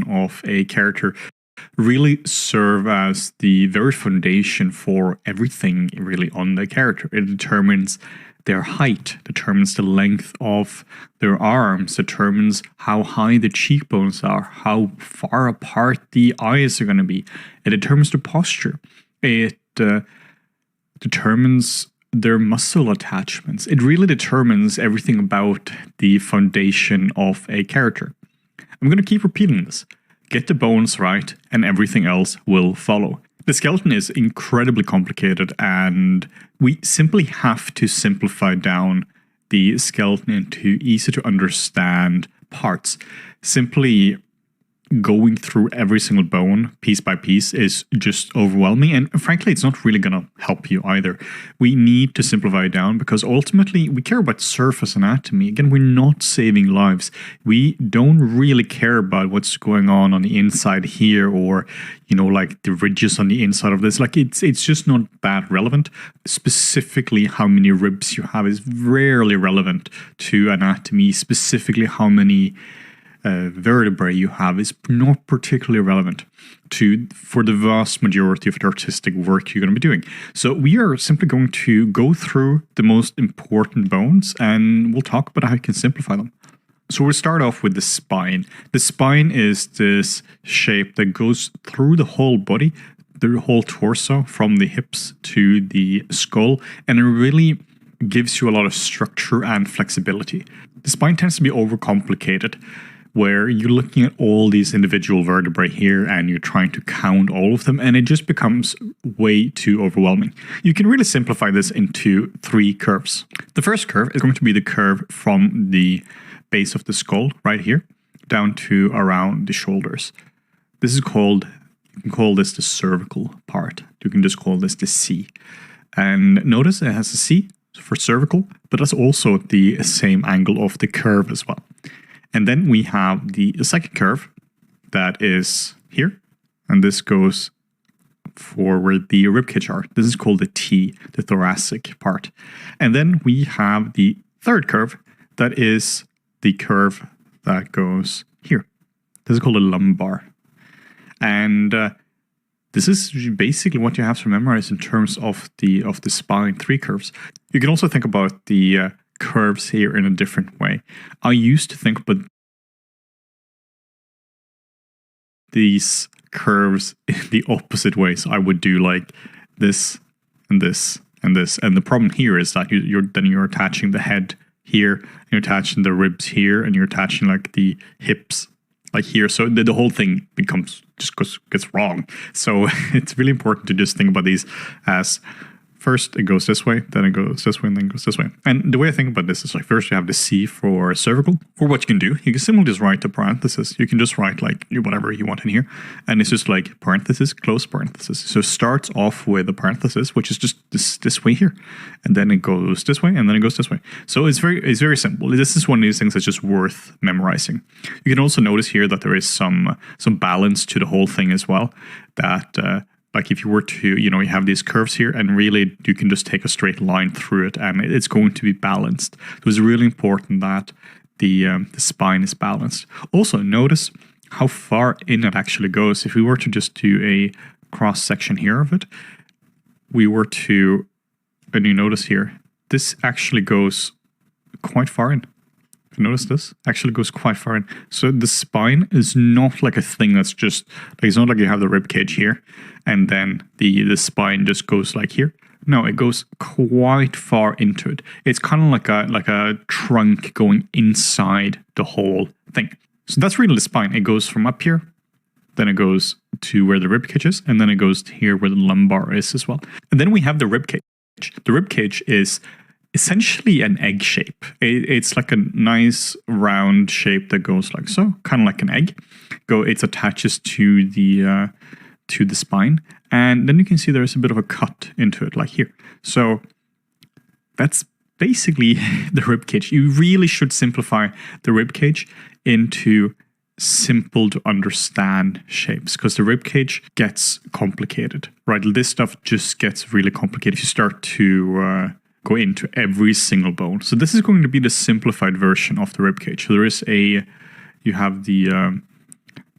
of a character really serve as the very foundation for everything really on the character. It determines their height, determines the length of their arms, determines how high the cheekbones are, how far apart the eyes are going to be. It determines the posture. It determines their muscle attachments. It really determines everything about the foundation of a character. I'm going to keep repeating this. Get the bones right and everything else will follow. The skeleton is incredibly complicated and we simply have to simplify down the skeleton into easy to understand parts. Simply going through every single bone piece by piece is just overwhelming, and frankly it's not really going to help you either. We need to simplify it down because ultimately we care about surface anatomy. Again, we're not saving lives. We don't really care about what's going on the inside here, or like the ridges on the inside of this. Like it's just not that relevant. Specifically how many ribs you have is rarely relevant to anatomy. Specifically how many vertebrae you have is not particularly relevant for the vast majority of the artistic work you're going to be doing. So we are simply going to go through the most important bones and we'll talk about how you can simplify them. So we'll start off with the spine. The spine is this shape that goes through the whole body, the whole torso, from the hips to the skull, and it really gives you a lot of structure and flexibility. The spine tends to be overcomplicated, where you're looking at all these individual vertebrae here and you're trying to count all of them, and it just becomes way too overwhelming. You can really simplify this into 3 curves. The first curve is going to be the curve from the base of the skull right here down to around the shoulders. This is called, you can call this the cervical part. You can just call this the C. And notice it has a C for cervical, but that's also the same angle of the curve as well. And then we have the second curve that is here, and this goes for where the ribcage are. This is called the T, the thoracic part. And then we have the third curve that is the curve that goes here. This is called a lumbar. And this is basically what you have to memorize in terms of the spine, 3 curves. You can also think about the curves here in a different way. I used to think about these curves in the opposite way. So I would do like this and this and this. And the problem here is that you're attaching the head here, you're attaching the ribs here, and you're attaching like the hips like here. So the whole thing gets wrong. So it's really important to just think about these as first it goes this way, then it goes this way, and then it goes this way. And the way I think about this is like first you have the C for cervical. Or what you can do, you can simply just write the parenthesis. You can just write like whatever you want in here. And it's just like parenthesis, close parenthesis. So it starts off with a parenthesis, which is just this way here. And then it goes this way, and then it goes this way. So it's very simple. This is one of these things that's just worth memorizing. You can also notice here that there is some balance to the whole thing as well. That like if you were to, you have these curves here and really you can just take a straight line through it and it's going to be balanced. So it's really important that the spine is balanced. Also notice how far in it actually goes. If we were to just do a cross section here of it, and you notice here, this actually goes quite far in. Notice this actually goes quite far in. So the spine is not like a thing that's just like, it's not like you have the rib cage here and then the spine just goes like here. No, it goes quite far into it. It's kind of like a trunk going inside the whole thing. So that's really the spine. It goes from up here, then it goes to where the rib cage is, and then it goes to here where the lumbar is as well. And then we have the rib cage. The rib cage is essentially an egg shape. It's like a nice round shape that goes like so, kind of like an egg. It attaches to the spine, and then you can see there's a bit of a cut into it, like here. So that's basically the rib cage. You really should simplify the rib cage into simple to understand shapes, because the rib cage gets complicated, right? This stuff just gets really complicated if you start to go into every single bone. So this is going to be the simplified version of the rib cage. So there is you have the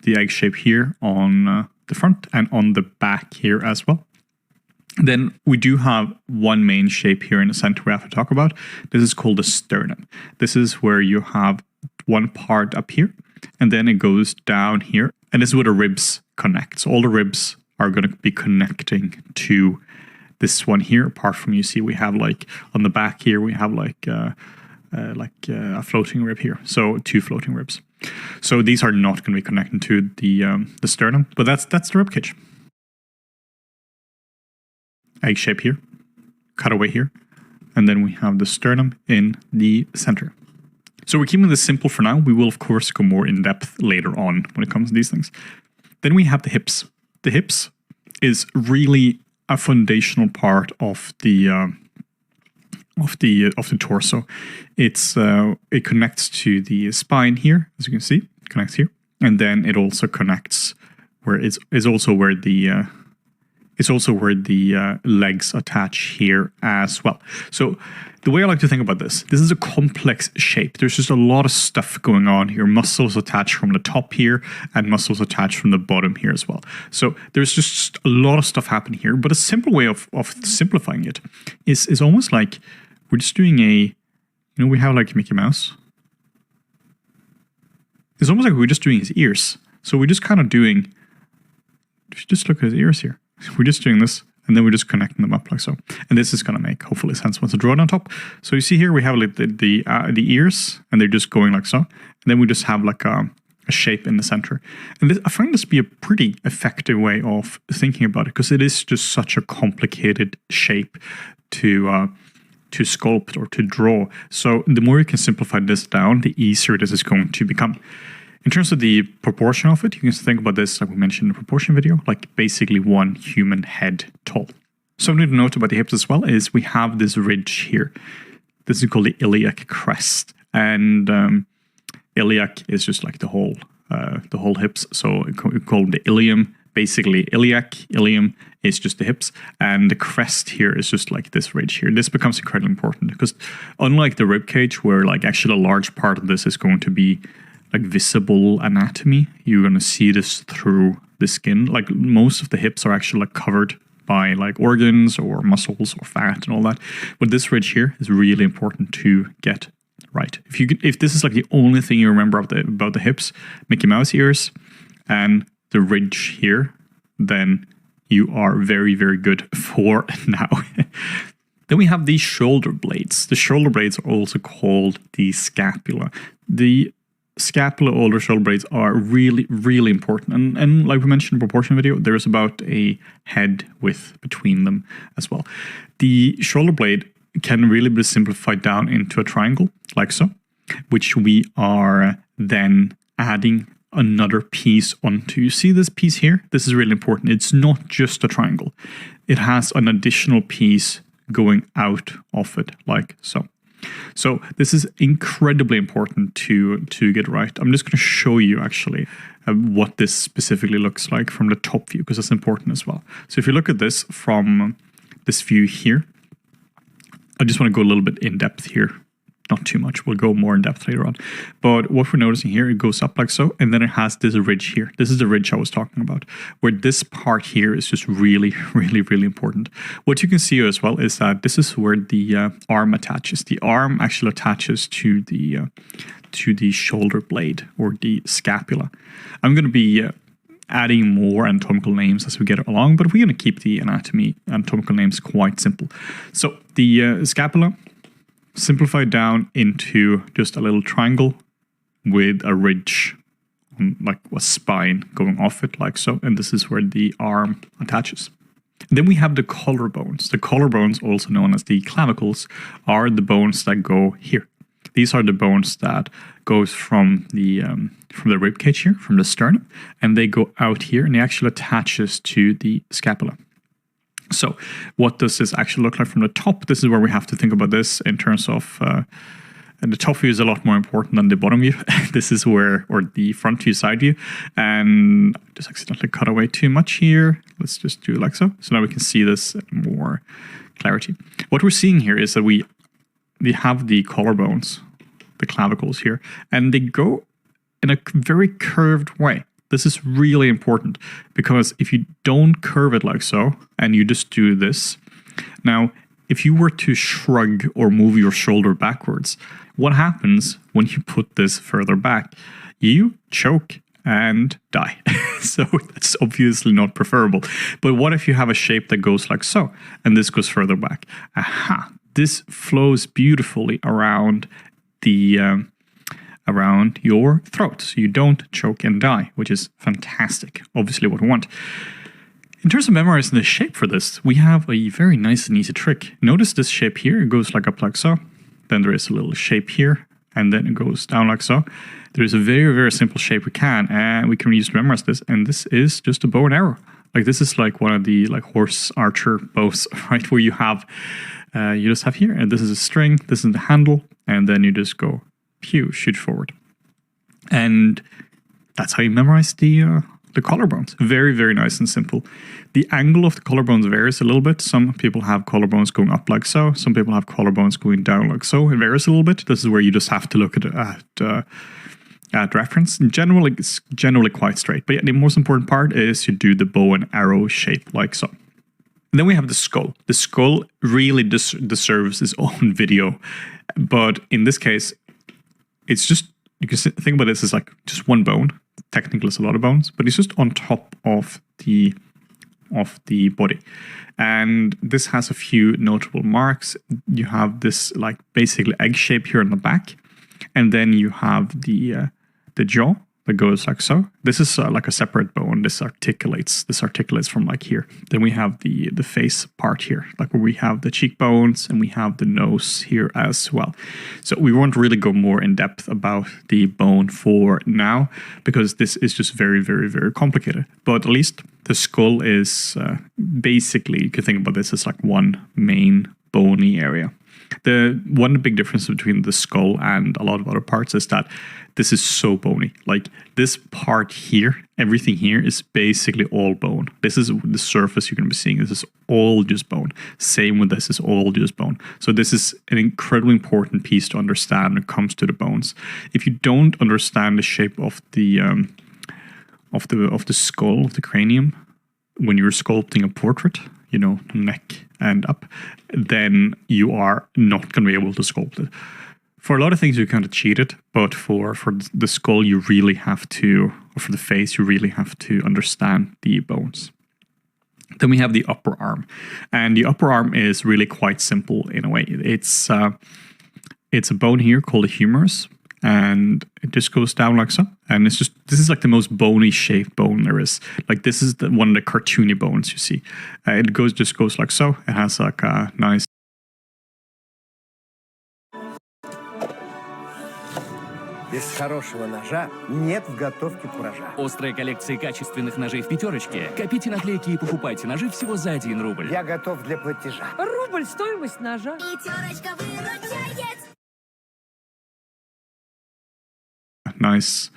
the egg shape here on the front and on the back here as well. Then we do have one main shape here in the center we have to talk about. This is called the sternum. This is where you have one part up here, and then it goes down here, and this is where the ribs connect. So all the ribs are going to be connecting to this one here. Apart from, you see, we have like on the back here, we have like a floating rib here. So 2 floating ribs. So these are not going to be connecting to the sternum, but that's the rib cage. Egg shape here, cutaway here, and then we have the sternum in the center. So we're keeping this simple for now. We will of course go more in depth later on when it comes to these things. Then we have the hips. The hips is really a foundational part of the torso. It connects to the spine here, as you can see, it connects here, and then it also connects where it's also where the legs attach here as well. So the way I like to think about this is a complex shape. There's just a lot of stuff going on here. Muscles attached from the top here and muscles attached from the bottom here as well. So there's just a lot of stuff happening here. But a simple way of simplifying it is almost like we're just doing we have like Mickey Mouse. It's almost like we're just doing his ears. So we're just kind of doing, just look at his ears here. We're just doing this, and then we're just connecting them up like so. And this is going to make, hopefully, sense once I draw it on top. So you see here, we have like the ears, and they're just going like so. And then we just have like a shape in the center. And I find this to be a pretty effective way of thinking about it, because it is just such a complicated shape to sculpt or to draw. So the more you can simplify this down, the easier this is going to become. In terms of the proportion of it, you can think about this, like we mentioned in the proportion video, like basically one human head tall. Something to note about the hips as well is we have this ridge here. This is called the iliac crest. And iliac is just like the whole hips. So we call it the ilium. Basically, ilium is just the hips. And the crest here is just like this ridge here. This becomes incredibly important because unlike the rib cage, where like actually a large part of this is going to be like visible anatomy, you're going to see this through the skin. Like most of the hips are actually like covered by like organs or muscles or fat and all that. But this ridge here is really important to get right. If this is like the only thing you remember about the hips, Mickey Mouse ears and the ridge here, then you are very, very good for now. Then we have these shoulder blades. The shoulder blades are also called the scapula. The scapula or shoulder blades are really, really important. And like we mentioned in the proportion video, there's about a head width between them as well. The shoulder blade can really be simplified down into a triangle, like so, which we are then adding another piece onto. You see this piece here? This is really important. It's not just a triangle. It has an additional piece going out of it, like so. So this is incredibly important to get right. I'm just going to show you actually what this specifically looks like from the top view, because that's important as well. So if you look at this from this view here, I just want to go a little bit in depth here. Not too much. We'll go more in depth later on. But what we're noticing here, it goes up like so, and then it has this ridge here. This is the ridge I was talking about, where this part here is just really, really, really important. What you can see as well is that this is where the arm attaches. The arm actually attaches to the shoulder blade or the scapula. I'm going to be adding more anatomical names as we get along, but we're going to keep the anatomical names quite simple. So the scapula, simplified down into just a little triangle with a ridge, like a spine going off it like so. And this is where the arm attaches. Then we have the collarbones. The collarbones, also known as the clavicles, are the bones that go here. These are the bones that goes from the rib cage here, from the sternum, and they go out here and it actually attaches to the scapula. So what does this actually look like from the top? This is where we have to think about this in terms of, and the top view is a lot more important than the bottom view. This is where, or the front view, side view. And I just accidentally cut away too much here. Let's just do it like so. So now we can see this in more clarity. What we're seeing here is that we have the collarbones, the clavicles here, and they go in a very curved way. This is really important because if you don't curve it like so, and you just do this, now, if you were to shrug or move your shoulder backwards, what happens when you put this further back? You choke and die. So that's obviously not preferable. But what if you have a shape that goes like so, and this goes further back? Aha! This flows beautifully around the around your throat, so you don't choke and die, which is fantastic. Obviously, what we want. In terms of memorizing the shape for this, we have a very nice and easy trick. Notice this shape here, it goes like up like so. Then there is a little shape here, and then it goes down like so. There is a very, very simple shape we can use to memorize this, and this is just a bow and arrow. Like this is like one of the like horse archer bows, right? Where you have, you just have here, and this is a string, this is the handle, and then you just go, pew, shoot forward. And that's how you memorize the collarbones. Very, very nice and simple. The angle of the collarbones varies a little bit. Some people have collarbones going up like so. Some people have collarbones going down like so. It varies a little bit. This is where you just have to look at reference. Generally, it's generally quite straight. But yeah, the most important part is you do the bow and arrow shape like so. And then we have the skull. The skull really deserves its own video. But in this case, it's just, you can think about this as like just one bone. Technically, it's a lot of bones, but it's just on top of the body. And this has a few notable marks. You have this like basically egg shape here in the back, and then you have the jaw that goes like so. This is like a separate bone. This articulates from like here. Then we have the face part here, like where we have the cheekbones and we have the nose here as well. So we won't really go more in depth about the bone for now because this is just very, very, very complicated. But at least the skull is basically, you can think about this as like one main bony area. The one big difference between the skull and a lot of other parts is that this is so bony. Like this part here, everything here is basically all bone. This is the surface you're going to be seeing. This is all just bone. Same with this, is all just bone. So this is an incredibly important piece to understand when it comes to the bones. If you don't understand the shape of the skull, of the cranium, when you're sculpting a portrait, you know, neck and up, then you are not going to be able to sculpt it. For a lot of things, you kind of cheat it, but for the skull, you really have to, or for the face, you really have to understand the bones. Then we have the upper arm, and the upper arm is really quite simple in a way. It's a bone here called the humerus, and it just goes down like so. And it's just, this is like the most bony shaped bone there is. Like this is one of the cartoony bones you see. It just goes like so. It has like a nice. Без хорошего ножа нет в готовке куража. Острая коллекция качественных ножей в пятерочке. Копите наклейки и покупайте ножи всего за 1 рубль. Я готов для платежа. Рубль стоимость ножа. Пятерочка выручает. Nice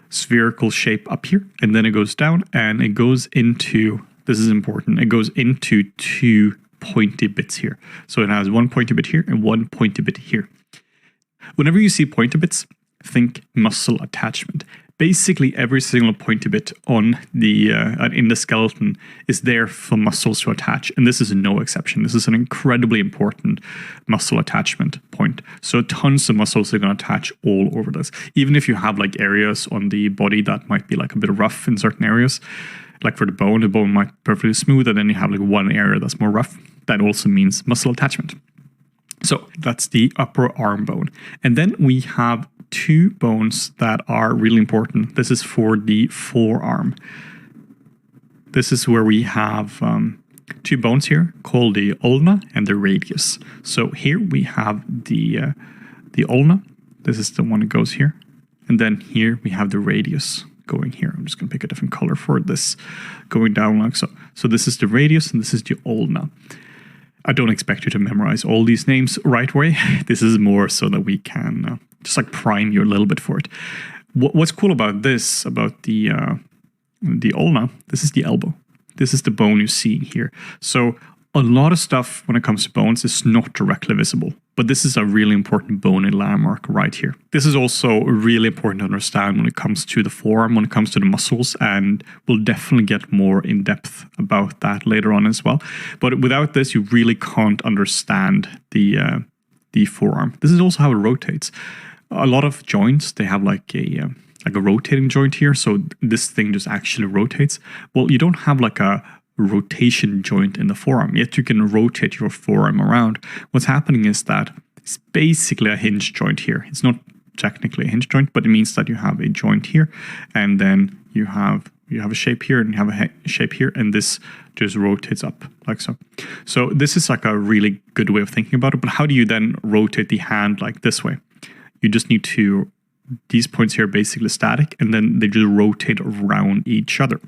spherical shape up here, and then it goes down and it goes into, this is important, it goes into 2 pointy bits here. So it has 1 pointy bit here and 1 pointy bit here. Whenever you see pointy bits, think muscle attachment. Basically, every single pointy bit on the in the skeleton is there for muscles to attach, and this is no exception. This is an incredibly important muscle attachment point. So tons of muscles are going to attach all over this. Even if you have like areas on the body that might be like a bit rough in certain areas, like for the bone might be perfectly smooth, and then you have like one area that's more rough. That also means muscle attachment. So that's the upper arm bone. And then we have 2 bones that are really important. This is for the forearm. This is where we have 2 bones here called the ulna and the radius. So here we have the ulna. This is the one that goes here. And then here we have the radius going here. I'm just going to pick a different color for this, going down like so. So this is the radius and this is the ulna. I don't expect you to memorize all these names right away. This is more so that we can just like prime you a little bit for it. What's cool about this, about the ulna, this is the elbow. This is the bone you see here. So A lot of stuff when it comes to bones is not directly visible, but this is a really important bony landmark right here. This is also really important to understand when it comes to the forearm, when it comes to the muscles, and we'll definitely get more in depth about that later on as well. But without this, you really can't understand the forearm. This is also how it rotates. A lot of joints, they have like a rotating joint here, so this thing just actually rotates. Well, you don't have like a rotation joint in the forearm, yet you can rotate your forearm around. What's happening is that it's basically a hinge joint here. It's not technically a hinge joint, but it means that you have a joint here, and then you have a shape here, and you have a shape here, and this just rotates up like so. So this is like a really good way of thinking about it. But how do you then rotate the hand like this way? You just need to, these points here are basically static, and then they just rotate around each other.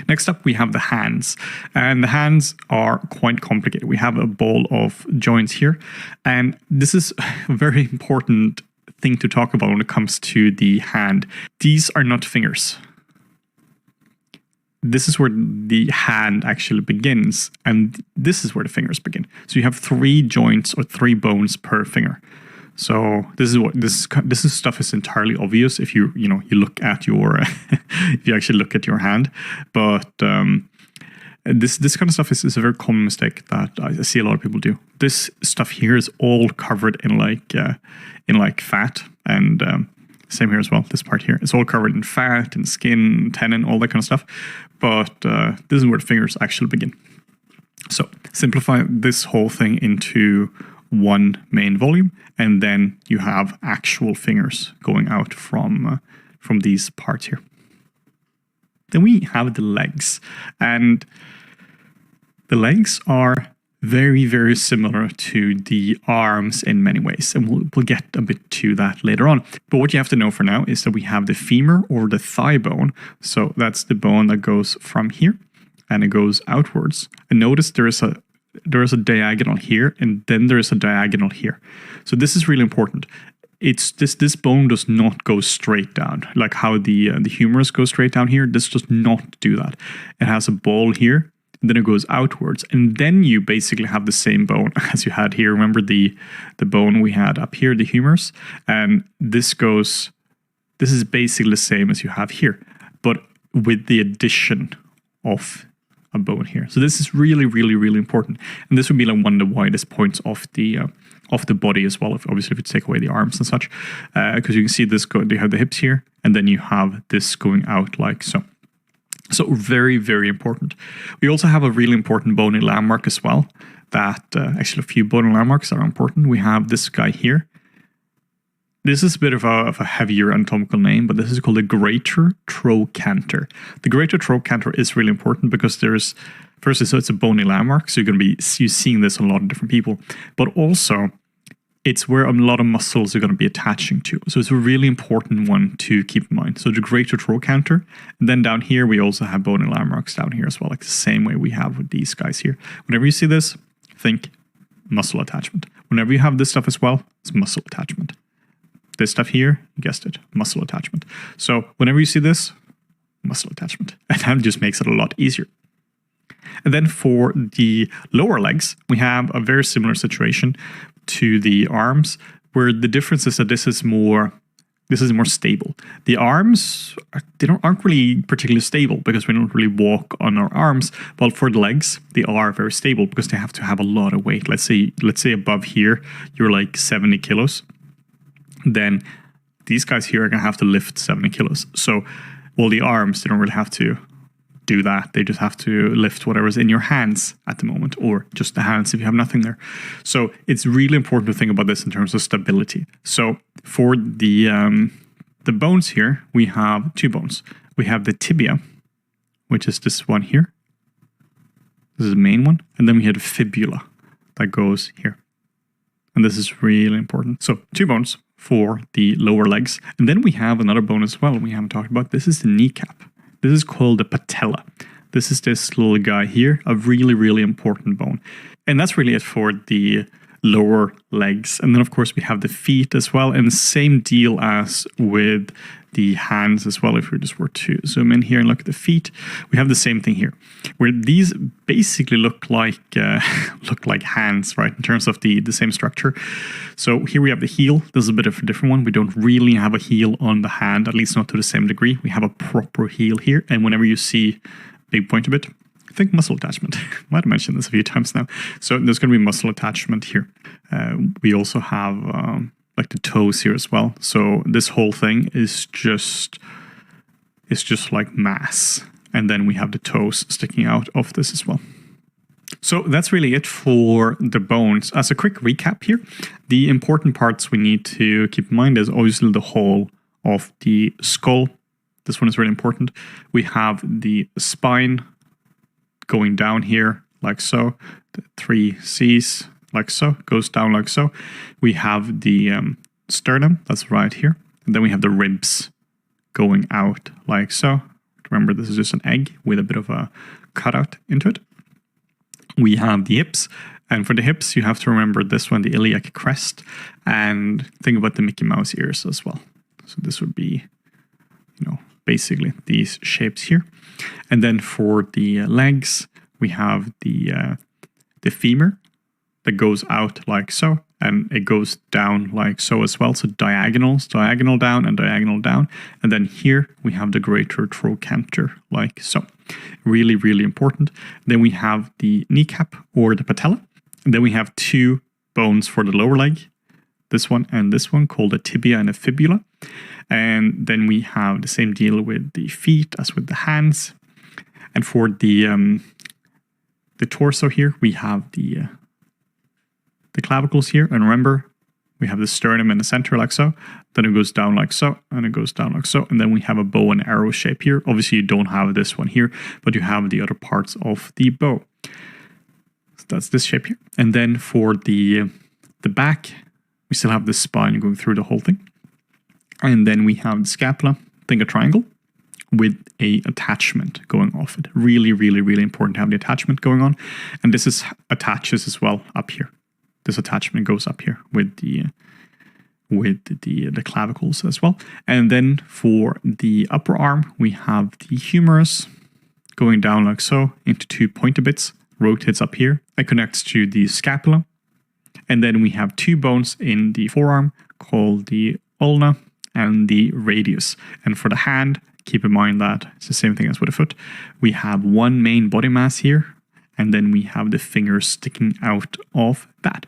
Next up, we have the hands, and the hands are quite complicated. We have a ball of joints here, and this is a very important thing to talk about when it comes to the hand. These are not fingers. This is where the hand actually begins, and this is where the fingers begin. So you have 3 joints or 3 bones per finger. So this is stuff is entirely obvious if you look at your if you actually look at your hand, but this kind of stuff is a very common mistake that I see a lot of people do. This stuff here is all covered in like fat, and same here as well. This part here, it's all covered in fat and skin, tendon, all that kind of stuff. But this is where the fingers actually begin. So simplify this whole thing into one main volume, and then you have actual fingers going out from these parts here. Then we have the legs, and the legs are very, very similar to the arms in many ways, and we'll get a bit to that later on. But what you have to know for now is that we have the femur or the thigh bone. So that's the bone that goes from here and it goes outwards. And notice there is a diagonal here, and then there is a diagonal here. So this is really important. It's this bone does not go straight down like how the humerus goes straight down here. This does not do that. It has a ball here, and then it goes outwards, and then you basically have the same bone as you had here. Remember the bone we had up here, the humerus, and this is basically the same as you have here, but with the addition of a bone here. So this is really, really, really important, and this would be like one of the widest points of the body as well. Obviously, if you take away the arms and such, because you can see this you have the hips here, and then you have this going out like so. So very, very important. We also have a really important bony landmark as well. That actually a few bony landmarks are important. We have this guy here. This is a bit of a heavier anatomical name, but this is called the greater trochanter. The greater trochanter is really important because so it's a bony landmark, so you're seeing this in a lot of different people, but also it's where a lot of muscles are going to be attaching to. So it's a really important one to keep in mind. So the greater trochanter, and then down here we also have bony landmarks down here as well, like the same way we have with these guys here. Whenever you see this, think muscle attachment. Whenever you have this stuff as well, it's muscle attachment. This stuff here, you guessed it, muscle attachment. So whenever you see this, muscle attachment. And that just makes it a lot easier. And then for the lower legs, we have a very similar situation to the arms, where the difference is that this is more stable. The arms, aren't really particularly stable because we don't really walk on our arms. While for the legs, they are very stable because they have to have a lot of weight. Let's say above here, you're like 70 kilos. Then these guys here are going to have to lift 70 kilos. So, well, the arms, they don't really have to do that. They just have to lift whatever's in your hands at the moment, or just the hands if you have nothing there. So it's really important to think about this in terms of stability. So for the bones here, we have 2 bones. We have the tibia, which is this one here. This is the main one. And then we have the fibula that goes here. And this is really important. So 2 bones for the lower legs. And then we have another bone as well we haven't talked about. This is the kneecap. This is called the patella. This is this little guy here, a really, really important bone. And that's really it for the lower legs. And then of course we have the feet as well, and the same deal as with the hands as well. If we just were to zoom in here and look at the feet, we have the same thing here, where these basically look like hands, right, in terms of the same structure. So here we have the heel. This is a bit of a different one. We don't really have a heel on the hand, at least not to the same degree. We have a proper heel here, and whenever you see big pointer bit, think muscle attachment. Might have mentioned this a few times now. So there's going to be muscle attachment here. We also have like the toes here as well. So this whole thing is just like mass. And then we have the toes sticking out of this as well. So that's really it for the bones. As a quick recap here, the important parts we need to keep in mind is obviously the whole of the skull. This one is really important. We have the spine going down here like so. The 3 C's like so, goes down like so. We have the sternum, that's right here. And then we have the ribs going out like so. Remember, this is just an egg with a bit of a cutout into it. We have the hips. And for the hips, you have to remember this one, the iliac crest. And think about the Mickey Mouse ears as well. So this would be, you know, basically these shapes here. And then for the legs, we have the femur that goes out like so, and it goes down like so as well. So diagonals, diagonal down and diagonal down. And then here we have the greater trochanter like so. Really, really important. Then we have the kneecap or the patella. And then we have 2 bones for the lower leg, this one and this one, called a tibia and a fibula. And then we have the same deal with the feet as with the hands. And for the torso here, we have the clavicles here. And remember, we have the sternum in the center like so. Then it goes down like so, and it goes down like so. And then we have a bow and arrow shape here. Obviously, you don't have this one here, but you have the other parts of the bow. So that's this shape here. And then for the back, we still have the spine going through the whole thing. And then we have the scapula, think a triangle, with a attachment going off it. Really, really, really important to have the attachment going on. And this attaches as well up here. This attachment goes up here with the clavicles as well. And then for the upper arm, we have the humerus going down like so into 2 pointer bits, rotates up here. It connects to the scapula. And then we have 2 bones in the forearm called the ulna and the radius. And for the hand, keep in mind that it's the same thing as with the foot. We have 1 main body mass here, and then we have the fingers sticking out of that.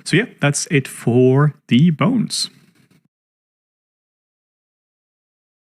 So yeah, that's it for the bones.